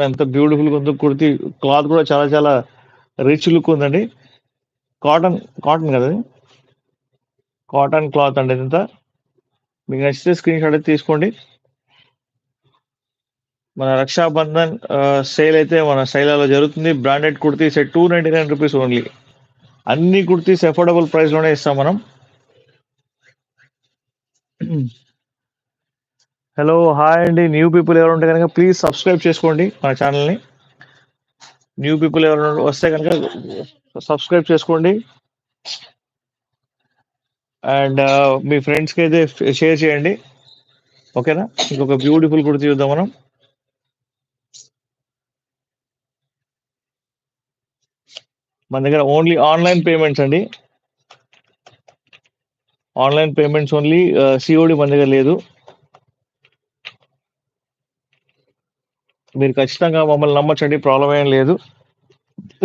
ఎంత బ్యూటిఫుల్‌గా ఉందో కుర్తీ. క్లాత్ కూడా చాలా చాలా రిచ్ లుక్ ఉందండి. కాటన్, కాటన్ కదా అది? కాటన్ క్లాత్ అండి ఇదంతా. మీకు నచ్చితే స్క్రీన్ షాట్ అయితే తీసుకోండి. మన రక్షాబంధన్ సేల్ అయితే మన శైలాలో జరుగుతుంది. Branded kurtis at ₹299 only. అన్ని కుర్తీస్ అఫోర్డబుల్ ప్రైస్‌లోనే ఇస్తాం మనం. హలో, హాయ్ అండి. న్యూ పీపుల్ ఎవరు ఉంటే కనుక ప్లీజ్ సబ్స్క్రైబ్ చేసుకోండి మన ఛానల్‌ని. న్యూ పీపుల్ ఎవరైనా వస్తే కనుక సబ్స్క్రైబ్ చేసుకోండి. అండ్ మీ ఫ్రెండ్స్‌కి అయితే షేర్ చేయండి. ఓకేనా? ఇంకొక బ్యూటిఫుల్ కుర్తీ చూద్దాం మనం. మన దగ్గర ఓన్లీ ఆన్‌లైన్ పేమెంట్స్ అండి. Online payments only. సీఓడీ మన దగ్గర లేదు. మీరు ఖచ్చితంగా మమ్మల్ని నమ్మొచ్చండి. ప్రాబ్లమ్ ఏం లేదు.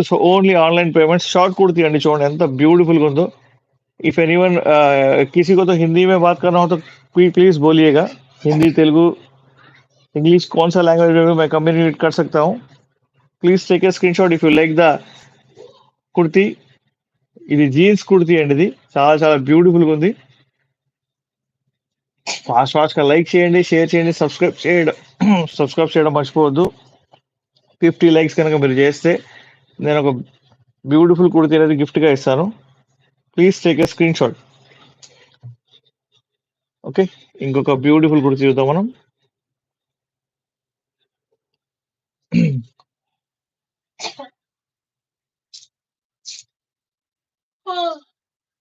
So only online payments. Short kurti అండి, చూడండి ఎంత బ్యూటిఫుల్‌గా ఉందో. इफ एनीवन किसी को तो हिंदी में बात करना हो तो प्लीज बोलिएगा. हिंदी, तेलुगु, इंग्लिश कौन सा लैंग्वेज में मैं कम्युनिकेट कर सकता हूँ. Please take a screen shot if you like the kurti. ఇది జీన్స్ కుర్తీ అండి. ఇది చాలా చాలా బ్యూటిఫుల్‌గా ఉంది. ఫాస్ట్‌గా లైక్ చేయండి, షేర్ చేయండి, సబ్స్క్రైబ్ చేయడం మర్చిపోవద్దు. 50 లైక్స్ కనుక మీరు చేస్తే నేను ఒక బ్యూటిఫుల్ కుర్తీ అనేది గిఫ్ట్‌గా ఇస్తాను. Please take a screen shot. Okay, ఇంకొక బ్యూటిఫుల్ కుర్తీ చూద్దాం మనం.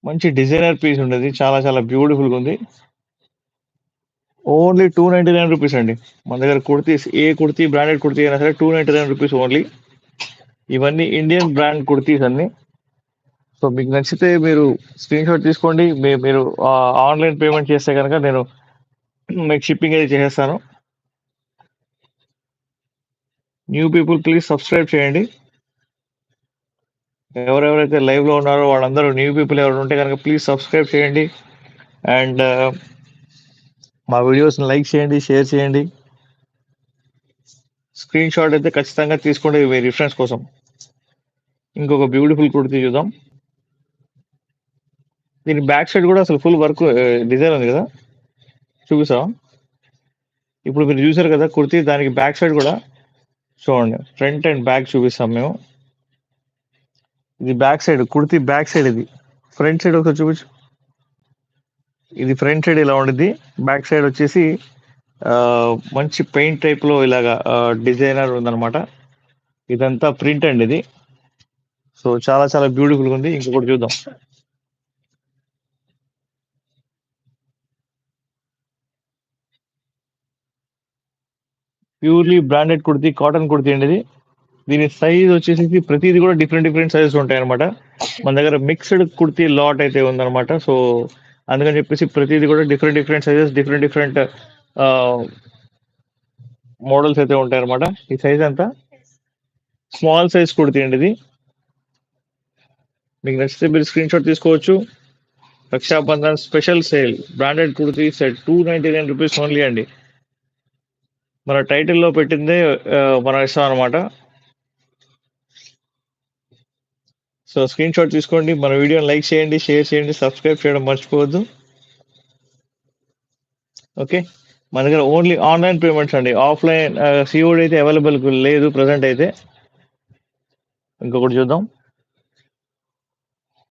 మంచి డిజైనర్ పీస్ ఉండేది. చాలా చాలా బ్యూటిఫుల్‌గా ఉంది. ఓన్లీ ₹299 అండి. మన దగ్గర కుర్తీస్ ఏ కుర్తీ, బ్రాండెడ్ కుర్తీ అయినా సరే ₹299 ఓన్లీ. ఇవన్నీ ఇండియన్ బ్రాండ్ కుర్తీస్ అన్నీ. సో మీకు నచ్చితే మీరు స్క్రీన్ షాట్ తీసుకోండి. మీరు ఆన్‌లైన్ పేమెంట్ చేస్తే గనక నేను మీకు షిప్పింగ్ అయితే చేసేస్తాను. న్యూ పీపుల్ ప్లీజ్ సబ్స్క్రైబ్ చేయండి. ఎవరెవరైతే లైవ్‌లో ఉన్నారో వాళ్ళందరూ న్యూ పీపుల్ ఎవరైనా ఉంటే గనక ప్లీజ్ సబ్స్క్రైబ్ చేయండి. అండ్ మా వీడియోస్‌ని లైక్ చేయండి, షేర్ చేయండి. స్క్రీన్ షాట్ అయితే ఖచ్చితంగా తీసుకోండి మీ రిఫరెన్స్ కోసం. ఇంకొక బ్యూటిఫుల్ కుర్తీ చూద్దాం. దీని బ్యాక్ సైడ్ కూడా అసలు ఫుల్ వర్క్ డిజైన్ ఉంది కదా, చూపిస్తావా? ఇప్పుడు మీరు చూసారు కదా కుర్తీ, దానికి బ్యాక్ సైడ్ కూడా చూడండి. ఫ్రంట్ అండ్ బ్యాక్ చూపిస్తాం మేము. ఇది back side, kurti back side. ఇది ఫ్రంట్ సైడ్ ఒకసారి చూపించు. ఇది ఫ్రంట్ సైడ్ ఇలా ఉండిద్ది. బ్యాక్ సైడ్ వచ్చేసి మంచి పెయింట్ టైప్ లో ఇలాగా డిజైనర్ ఉందన్నమాట. ఇదంతా ప్రింట్ అండి ఇది. సో చాలా చాలా బ్యూటిఫుల్ గా ఉంది. ఇంకొకటి చూద్దాం. Purely branded kurti, cotton kurti అండి ఇది. దీని సైజ్ వచ్చేసి ప్రతిది కూడా డిఫరెంట్ డిఫరెంట్ సైజెస్ ఉంటాయి అనమాట. మన దగ్గర మిక్స్డ్ కుర్తీ లాట్ అయితే ఉందన్నమాట. సో అందుకని చెప్పేసి ప్రతిది కూడా different different sizes, different different models అయితే ఉంటాయి అనమాట. ఈ సైజ్ అంతా స్మాల్ సైజ్ కుర్తీ అండి ఇది. మీకు నచ్చితే మీరు స్క్రీన్ షాట్ తీసుకోవచ్చు. Rakshabandhan special sale branded kurti set ₹299 only అండి. మన టైటిల్లో పెట్టిందే మనం ఇస్తాం అనమాట. సో స్క్రీన్ షాట్ తీసుకోండి, మన వీడియోని లైక్ చేయండి, షేర్ చేయండి, సబ్స్క్రైబ్ చేయడం మర్చిపోవద్దు. ఓకే, మన దగ్గర ఓన్లీ ఆన్‌లైన్ పేమెంట్స్ అండి. ఆఫ్‌లైన్ సిఓడి అయితే అవైలబుల్ లేదు ప్రెజెంట్ అయితే. ఇంకొకటి చూద్దాం.